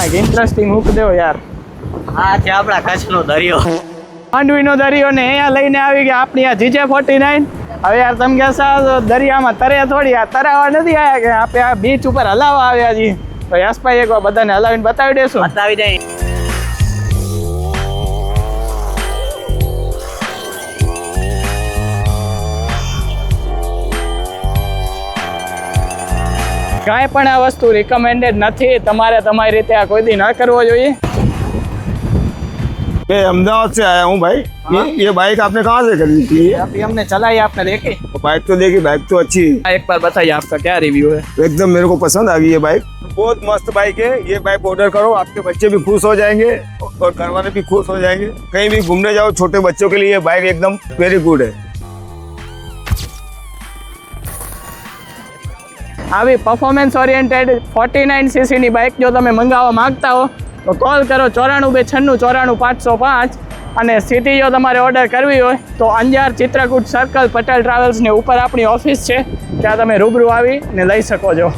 કાંઈક ઇન્ટરેસ્ટિંગ મૂક દેવો યાર. આ છે આપણા કચ્છનો દરિયો. માંડવીનો દરિયો ને અહીંયા લઈને આવી ગયા આપણી આ GJ49. હવે યાર તમે કહેશો દરિયામાં તરે થોડી આ તરાવા નથી આવ્યા કે આપણે આ બીચ ઉપર હલાવવા આવ્યા છીએ. તો યશભાઈ એકવાર બધાને હલાવીને બતાવી દેશું. બતાવી દઈ. કાંઈ પણ આ વસ્તુ રિકમેન્ડેડ નથી. તમારે તમારી રીતે આ કોઈ દી ન કરવો જોઈએ. मैं अहमदाबाद से आया हूँ भाई. ये बाइक आपने कहाँ से खरीदी थी? अभी हमने चलाई आपने देखी. बाइक तो देखी, बाइक तो अच्छी है. एक बार बताइए आपका क्या रिव्यू है. एकदम मेरे को पसंद आ गई ये बाइक. बहुत मस्त बाइक है. ये बाइक ऑर्डर करो, आपके बच्चे भी खुश हो जाएंगे और घर वाले भी खुश हो जाएंगे. कहीं भी घूमने जाओ छोटे बच्चों के लिए ये बाइक एकदम वेरी गुड है. આવી પરફોર્મન્સ ઓરિએન્ટેડ 49cc ની બાઇક જો તમે મંગાવવા માંગતા હો તો કોલ કરો 9426 94 505. અને સીધી જો તમારે ઓર્ડર કરવી હોય તો અંજાર ચિત્રકૂટ સર્કલ પટેલ ટ્રાવેલ્સની ઉપર આપણી ઓફિસ છે, ત્યાં તમે રૂબરૂ આવીને લઈ શકો છો.